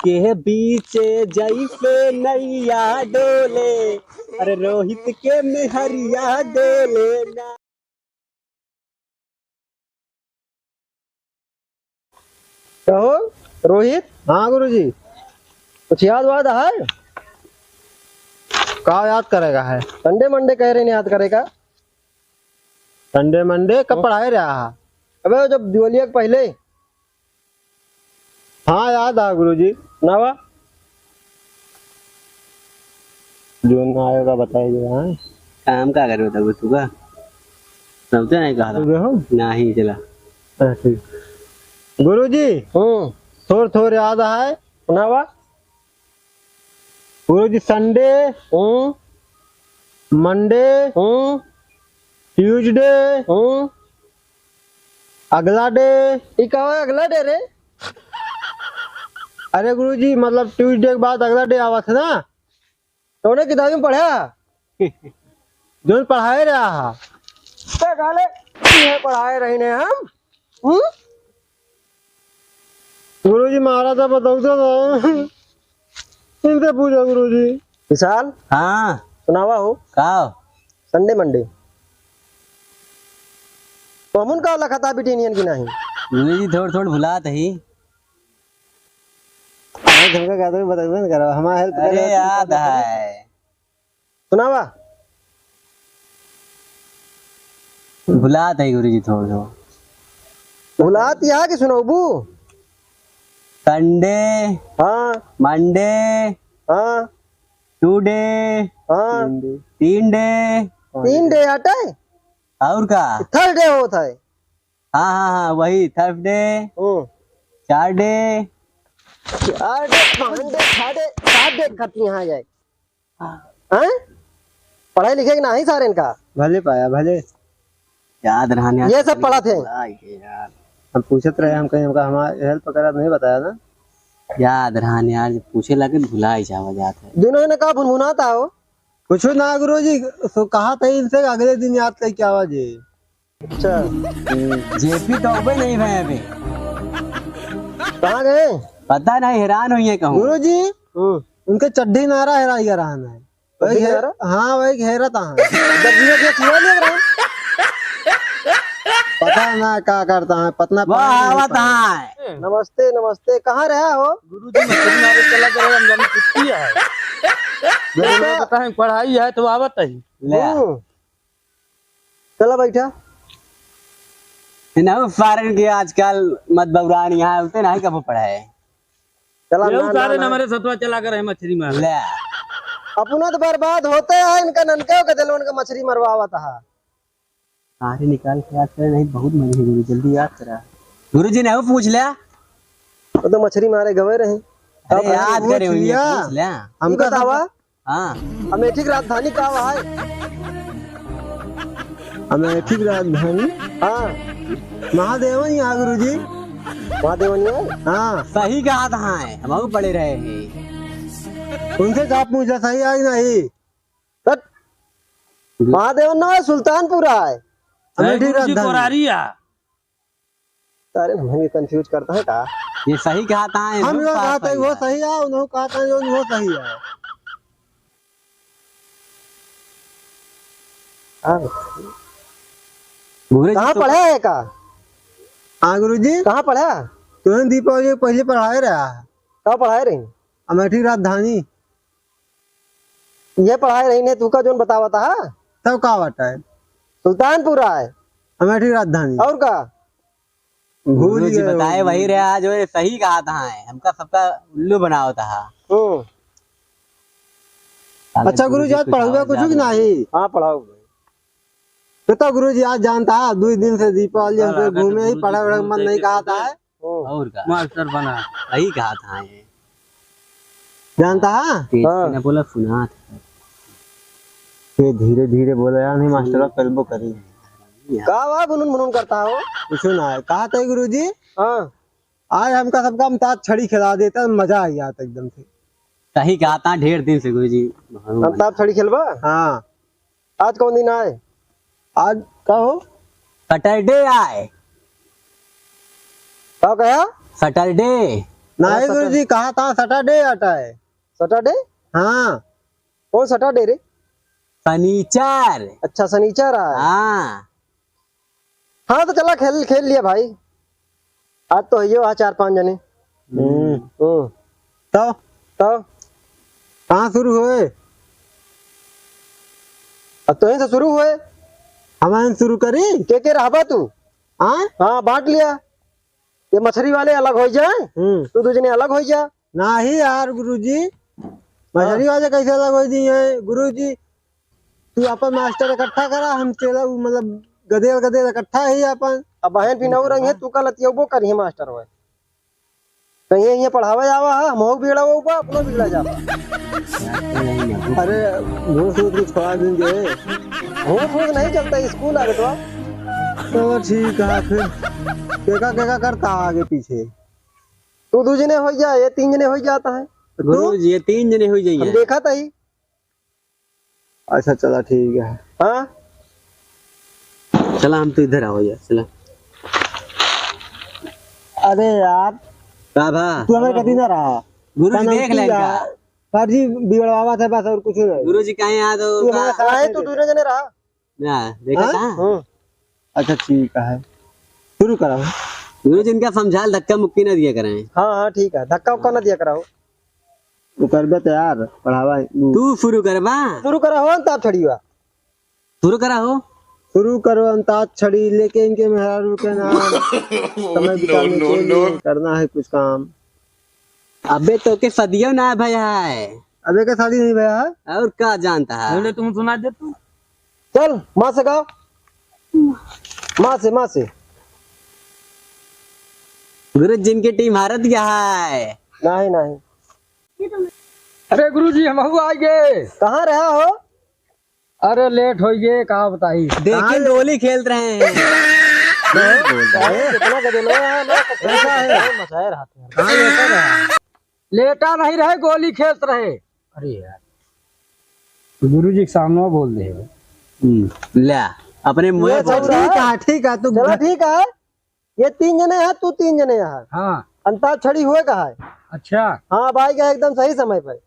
के बीचे जैसे नैया डोले, अरे रोहित के मेहरिया डोले ना। कहो रोहित। हाँ गुरुजी। कुछ याद वाद है? का याद करेगा है? संडे मंडे कह रहे नहीं याद करेगा? संडे मंडे कब पढ़ाए रहा? अबे जब दिवालिया के पहले। हाँ याद है गुरुजी। नवा जून आएगा बताइए। हाँ काम का करे बता तू का समझते नहीं कहा था नहीं चला। गुरुजी थोड़ थोड़ याद है। नवा गुरुजी संडे मंडे ट्यूसडे अगला डे। ये कहा अगला डे रे? अरे गुरुजी मतलब ट्यूसडे के बाद अगला डे आवा था ना, तो उन्हें किताब में पढ़ा जो पढ़ाए रहा। गाले पढ़ाए रही ने हम। गुरुजी महाराज बताओ तो इनसे पूछो गुरुजी। विशाल हाँ सुनावा हो का संडे मंडे तो अमुन का लखा था बिटेनियन की नहीं। गुरुजी थोड़ थोड़ भुला ही। धमका कहते हैं बता करो हमारा हेल्प अरे करो। याद है सुनावा भुला ही गुरुजी थोड़ थोड़। भुलात यहाँ की सुनोबू। संडे हाँ मंडे हाँ टूडे हाँ 3 डे 3 डे आटा है। और का थर्सडे होता है। हाँ हाँ हाँ वही Thursday 4 day 4 day 5 day 6 day 7 day खत्म यहाँ जाए। हैं पढ़ाई लिखे कि नहीं सारे इनका? भले पाया भले याद रहने ये सब पढ़ा थे। यार हम पूछत रहे हम कहीं हमका हमारा हेल्प वगैरह नहीं बताया ना। याद रहने यार पूछे लगे भुला ही जावा जाता है। दिनों ने कहा भुनभुनाता हो। कुछ ना गुरुजी तो कहा था इनसे अगले दिन याद कर क्या आवाज है। अच्छा जेपी तो उबे नहीं भाई अभी कहाँ गए? पता नहीं हैरान हुई है कहूँ। गुरुजी उनके चड्ढी नारा हेराई का रहना है। चड्ढी नारा? हाँ वही घेरत हाँ। दर्जियों के खिला ले रहा। पता ना क्या करता है पतना वाह आवत है। नमस्ते नमस्ते कहाँ रहा हो? गुरुजी मछली मारे चला कर रमजान छुट्टी है। पता है पढ़ाई है तो आवत है। ले चला बैठा। ना फॉरेन के आजकल मत बबरान यहाँ होते नहीं कब पढ़ा है। चला ये ना, सारे ना, ना। हमारे सतवा चला कर है मछली मार। ले अपना तो बर्बाद होते हैं इनका ननके के दिल उनका मछली मरवावा था। सारे निकाल के याद करे नहीं बहुत मजे है गुरु जल्दी याद करा। गुरुजी ने वो पूछ लिया। वो तो मछली मारे गवे रहे। अरे याद करे हुई है पूछ लिया। हमका बतावा हाँ अमेठी की राजधानी कहाँ है? अमेठी की राजधानी हाँ महादेवन ही है गुरुजी। महादेवनिया है। हाँ सही कहा था हम पढ़े रहे हैं। उनसे क्या पूछा सही आई नहीं। बट महादेवन ना है सुल्तानपुरा है। अमेठी गुरुजी राजधानी कोरारी है। अरे हमें कंफ्यूज करता है का? ये सही कहा था हम लोग कहा था वो सही है उन्होंने कहा था वो सही है। कहाँ पढ़ा है का? हाँ गुरुजी कहाँ पढ़ा? तुम्हें दीपावली के पहले पढ़ाए रहा है। कहाँ पढ़ाए रही? अमेठी राजधानी ये पढ़ाए रही ने तू का जोन बतावा था। तब का बात है सुल्तानपुरा है। अमेठी राजधानी और का? भूल जी गए बताए वही रहा जो ये सही कहा था हमका सबका उल्लू बना होता है। अच्छा गुरुजी आज पढ़ाऊंगा कुछ भी नहीं। हाँ पढ़ाओ। तो गुरुजी आज जानता है 2 दिन से दीपावली हमसे घूमे ही पढ़ा वढ़ा मन नहीं कहा था है। और का मास्टर बना। सही कहा था ये जानता है ने बोला सुना था। ये धीरे धीरे बोला यार नहीं मास्टर कल्बो करी कहा वह बुनून बुनून करता हो? कुछ ना है कहा था गुरुजी। हाँ आज हमका सबका अमताज छड़ी खिला देता मजा आ जाता एकदम से। सही कहा था ढेर दिन से गुरुजी। अब छड़ी खेलबा? हाँ आज कौन दिन आए? आज कहो सैटरडे आए। क्या कहा? सैटरडे नहीं गुरुजी कहा था सैटरडे आता है। सैटरडे? हाँ कौन सैटरडे रे? फर्नीचर। अच्छा शनिचर है। हाँ हाँ तो चला खेल खेल लिया भाई। आज तो ये वहाँ 4-5 जने। तो कहाँ शुरू हुए? अब तो यहीं से शुरू हुए। हमारे शुरू करी। के रहा तू? हाँ हाँ बांट लिया। ये मछली वाले अलग हो जाए, तू दूसरे अलग हो जा। नहीं यार गुरुजी, मछली वाले कैसे अलग हो दी है गुरुजी? तू अपन मास्टर इकट्ठा करा, हम चला मतलब गधे इकट्ठा ही अपन। अब बहन भी नौ रंग है, तू का लतियोबो करिए मास्टर हुए। कहीं ये पढ़ावा जावा है, हम बिगड़ा वो अपनो बिगड़ा जावा। अरे घूस कुछ खवा देंगे। घूस नहीं चलता स्कूल आगे तो ठीक है फिर केका करता आगे पीछे। तू 2 जने हो जा, ये 3 जने हो जाता है। गुरुजी ये 3 जने हो हम जाइए। देखा था ही। अच्छा चला ठीक है। हाँ चला हम तो इधर आओ यार चला। अरे यार बाबा तू हमारे कभी ना रहा। गुरुजी देख लेगा। फर्जी बिगड़वावा था बस और कुछ नहीं। गुरुजी कहीं आ तो तू हमारे साथ आए नहीं तू देता। 2 जने रहा। ना देखा हाँ? था। अच्छा ठीक है शुरू करा। गुरुजी इनका समझा धक्का मुक्की ना दिया करें। हाँ ठीक है, धक्का उक्का ना दिया कराओ। तू कर तैयार पढ़ावा। तू शुरू कर बा। शुरू करा हो तब छड़ी हुआ। शुरू करा हो। शुरू करो अंताक्षरी लेके इनके मेहरारू के नाम समय बिताने के लिए करना है कुछ काम। अबे तो के सदियों ना भैया है। अबे का शादी नहीं भैया है। और क्या जानता है। तुम सुना दे तू। चल माँ से गाओ। माँ से गुरुजी जिनकी टीम हारत गया है। नहीं। अरे गुरुजी हम आ गए। कहाँ रहा हो? अरे लेट हो गए, कहा बताई। देखे गोली खेल रहे हैं। कितना गदे लोग हैं, ऐसा है। मचाए रहते हैं। हाँ ऐसा रहा। लेटा नहीं रहे, गोली खेलत रहे। अरे यार गुरुजी के सामने बोल दे। ले अपने मुंह ये सब रहा। ठीक है तू चलो ठीक है। ये 3 जने हैं, तू 3 जने यहाँ। हाँ अंताक्षरी हुए कहा है। अच्छा। हाँ भाई गया एकदम सही समय पर।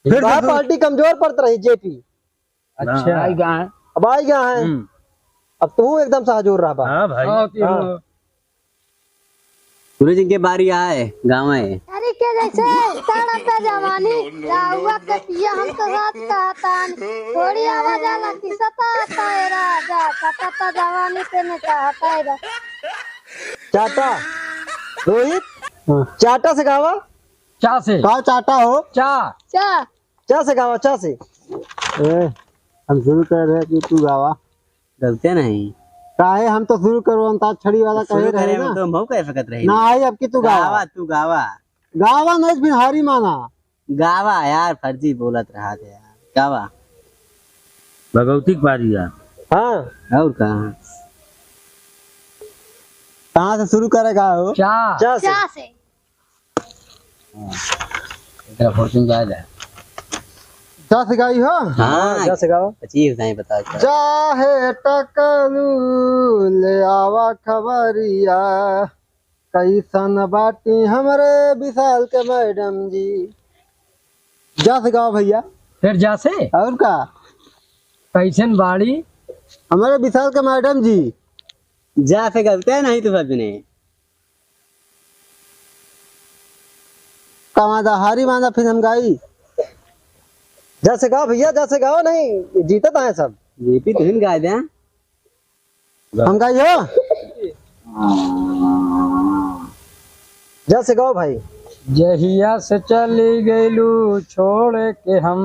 फिर वहाँ पार्टी कमजोर पड़त रही जेपी। अच्छा अब आई गया है। अब तू एकदम सहजोर रहा बा। हाँ भाई। हाँ। गुरुजी के बारी आए गाँव है। अरे क्या जैसे तड़पता जवानी राहुआ के पिया हम तो साथ कहता थोड़ी आवाज आला की सताता है राजा सताता जवानी पे ने चाहता है। चाटा रोहित चाटा से गावा। चा से कहा चाटा हो। चा चा से गावा चा से। हम शुरू कर रहे कि तू गावा। गलते नहीं। काहे हम तो शुरू करो अंताक्षरी वाला कहे शुरू रहे करे ना। तो मऊ कैसे फकत रही। ना आई अब की तू गावा। गावा तू गावा। गावा नहीं फिर हारी माना। गावा यार फर्जी बोलत रहा थे यार। गावा भगवती की बारी है। हाँ और कहा। कहाँ से शुरू करेगा हो। चा चा से। चा से तेरा फॉर्चून जायदा है। चा से गाई हो। हाँ चा से गावा। चीज नहीं बता। चाहे टकलू ले आवा खबरिया कैसन बाटी हमरे विशाल के मैडम जी। जा से गाओ भैया। फिर जा से और का कैसन बाड़ी। हमारे विशाल के मैडम जी। जा से गलते नहीं तू सबने। कमादा हारी माना फिर हम गाई। जा से गाओ भैया, जा से गाओ। नहीं जीतत है सब। जीपी तुम गा दे। हम गाई हो। जा से गाओ भाई। जहिया से चली गईलू छोड़ के हम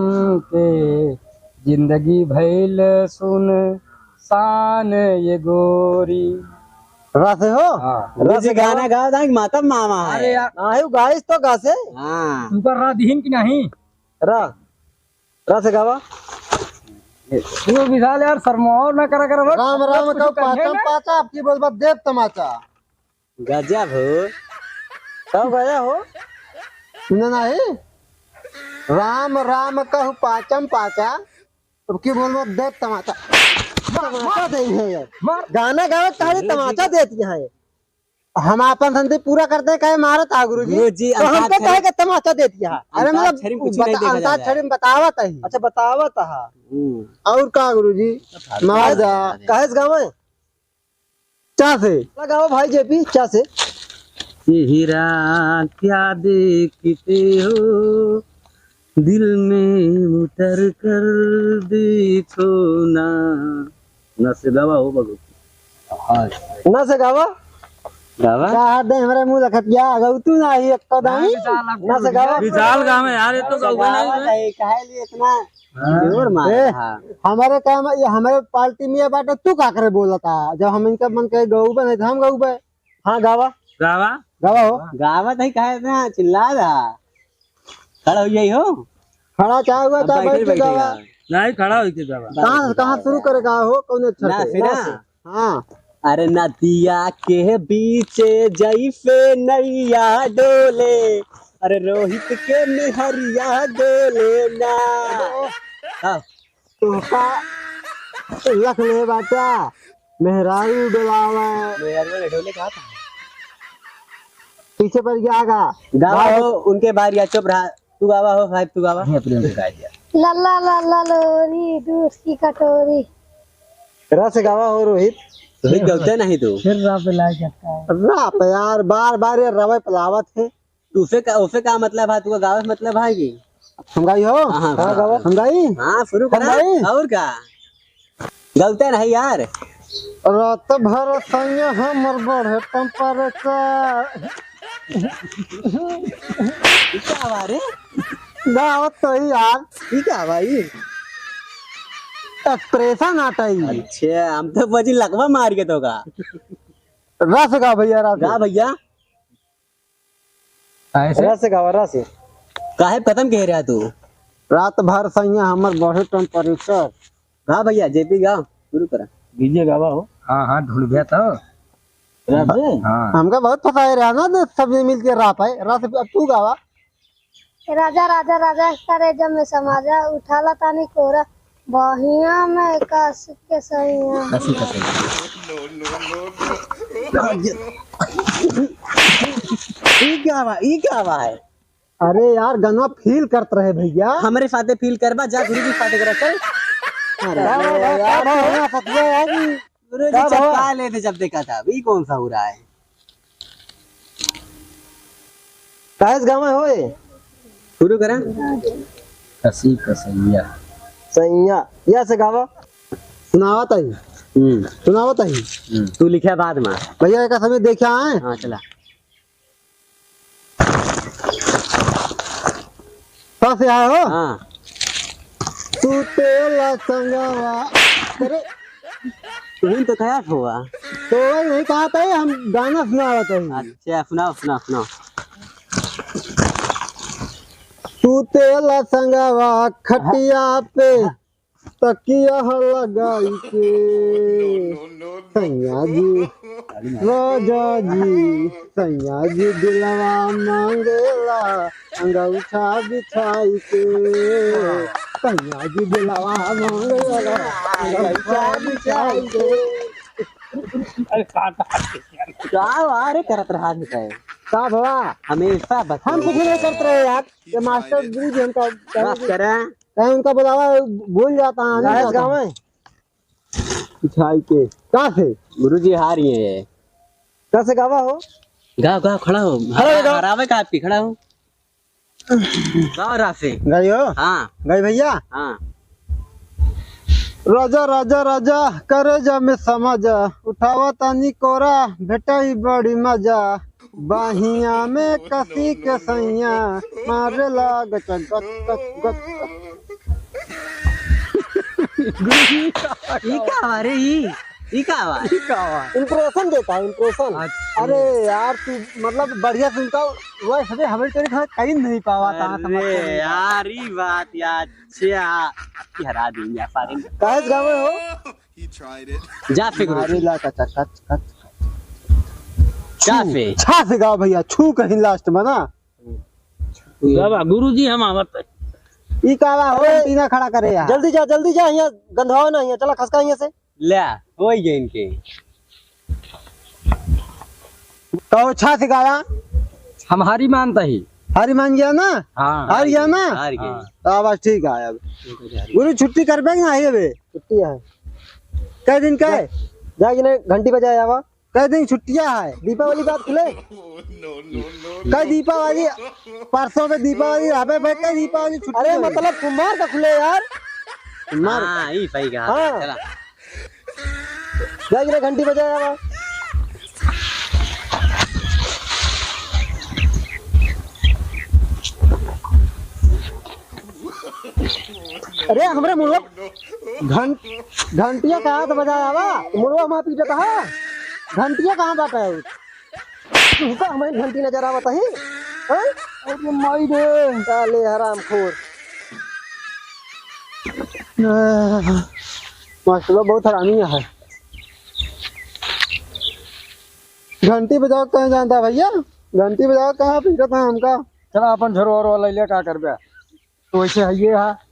के जिंदगी भइल सुन शान ये गोरी। रासे हो। हाँ गुरुजी गाना गा था माता मामा है। अरे यार हाँ गाइस तो गा से। हाँ तू कर रहा दीन की नहीं। रा से गावा। तू विशाल यार शर्माओ ना करा कर। राम राम का पाचम पाचा आपकी बोलबा देव तमाचा। गजब हो। कब गया हो? सुना नहीं। राम राम कहू पाचम पाचा आपकी बोलबा देव तमाचा। तमाचा देंगे यार। मार गाना गावा तारे तमाचा देती है। हम अपन संधि पूरा करते कहे मारत आ गुरुजी। गुरुजी, तो हमको अंताक्षरी- कहे के तमाशा दे दिया। अरे अंताक्षरी में कुछ नहीं देखा जाता है। अंताक्षरी में बतावत है। अच्छा बतावत है। और का गुरुजी माजा कहे गाँव है चा से लगाओ भाई जेपी चा से। चेहरा क्या देखते हो दिल में उतर कर देखो ना। न से गवा हो बगो ना से गावा गवा का हाथ दे हमारे मुंह लखतिया गौ तू ना ही एक कदमी ना से गावा विशाल गांव है यार, ये तो गवा नहीं काहे लिए इतना जोर मार ए, रहा। हमारे काम ये हमारे पार्टी में ये बात तू का करे बोला था जब हम इनका मन कहे गऊ बने तो हम गऊ बे। हाँ गावा गावा गावा हो गावा नहीं काहे ना चिल्ला रहा। खड़ा हो जाई हो खड़ा चाहे हुआ चाहे बैठ के गावा। नहीं खड़ा हो के गावा कहाँ शुरू करेगा हो कौन अच्छा ना से? फिर ना से। हाँ अरे नदिया के बीचे जैसे नैया डोले अरे रोहित के निहरिया डोले ना। हाँ, तो का रख ले बाटा मेहरारू डोलावा मेहरबान डोले कहा था पीछे पर गया आगा गावा हो उनके बाहर या चुप रहा। तू गावा हो साहब तू गावा अपने से गा दिया। लल्ला लल्ला लोरी दूध की कटोरी। रस गावा हो रोहित तो भी गलते नहीं तू फिर रात पे लाया जाता है। राप यार बार बार ये रवा पलावत है। तू उसे का मतलब है तू गावा से मतलब है कि हम गाई हो हाँ, हाँ गावा हम गाई हाँ शुरू करा भाई। और क्या गलते नहीं यार। रात भर संग हमर बढ़े टेम्परेचर क्या बात है गावत तो ही यार ठीक है भाई। एक्सप्रेशन आता ही। अच्छा हम तो बजी लकवा मार के तो गा रस गा भैया रस गा भैया ऐसे रस गावा रस काहे खत्म कह रहा तू। रात भर संग हमर बढ़े टेम्परेचर गा भैया जेपी गा शुरू करा डीजे गावा हो। हाँ हाँ ढूंढ गया तो हाँ हमका बहुत फसाए रहा ना तो सब मिल के राप है रस अब तू गावा। राजा राजा राजा करे जब में समाजा उठाला तानी कोरा बहिया में कस के सैया। ई क्या बा है। अरे यार गाना फील करते रहे भैया। हमारे साथे फील करबा जा गुरु जी साथे करा चल। गुरु जी चपका ले थे जब देखा था अभी कौन सा हो रहा है। काहे गाँव में होए शुरू करा कसी कसैया सैया या से गावा सुनावत है सुनावत है। तू लिखा बाद में भैया का समय देखा है। हाँ चला कहाँ से आए हो? हाँ तू तेला संगवा अरे तुम तो खया हुआ। तो वही नहीं कहा था हम गाना सुनावत है। अच्छा सुनाओ सुनाओ सुनाओ। तू तेला संगवा खटिया पे तकिया लगाई के सैया जी राजा जी सैया जी दिलवा मांगेला अंगूठा बिछाई के सैया जी दिलवा मांगेला अंगूठा बिछाई के। क्या अरे करत रहा है का भवा हमेशा बस हम कुछ नहीं करते रहे यार ये मास्टर गुरु जी हमका बस करें कहीं उनका बुलावा भूल जाता है गाँव में बिछाई के कहाँ से गुरु जी हार ही है। कहाँ से गावा हो गाओ गाओ खड़ा हो हरावे का आपकी खड़ा हो गाओ रासे गई हो हाँ गई भैया हाँ राजा राजा राजा करे जा में समझ उठावा तानी कोरा बेटा ही बड़ी मजा बाहिया में कसी के सैया मारे लाग गच गच गच। ई का अरे ई का इम्प्रेशन देता है इम्प्रेशन। अरे यार तू मतलब बढ़िया सुनता वो सभी हमें तेरे घर कहीं नहीं पावा था अरे यार ई बात यार अच्छा की हरा दी या सारे कहे गाँव में हो जा फिर मारे ला कच कच कच जा फिर छा से गाँव भैया छू कहीं लास्ट में ना गुरु जी हम आवत ई कावा हो पीना खड़ा करे यार जल्दी जा यहाँ गंधाओ ना यहाँ चला खसका यहाँ से ले हो गए इनके तो अच्छा सिखाया, हम हारी मानता ही। हारी मान गया ना, हाँ हार गया ना, हार गए। तो बस ठीक है। अब गुरु छुट्टी कर पाएंगे ना, अबे छुट्टी है, कई दिन का है, जाके ने घंटी बजाए आवा। कई दिन छुट्टियां है, दीपावली बात खुले। कई दीपावली परसों पे दीपावली यहाँ पे भाई, कई दीपावली छुट्टी अरे होगी। मतलब कुमार का खुले यार। हाँ ये सही कहा। हाँ। चला जाके ने घंटी बजाए आवा। अरे हमरे मुर्गा घंटिया कहाँ तो बजाया आवा, मुर्गा वहाँ पीटा था। घंटिया कहाँ बाटा है? तुमका हमें घंटी नजर आवत है। हाँ? अरे माई रे, साले हराम खोर। मास्टर बहुत हरामी है। घंटी बजाओ कहाँ जानता भैया, घंटी बजाओ कहाँ पीटा था हमका। चला अपन झोर और ले लिया, क्या कर बे। तो वैसे है ये है।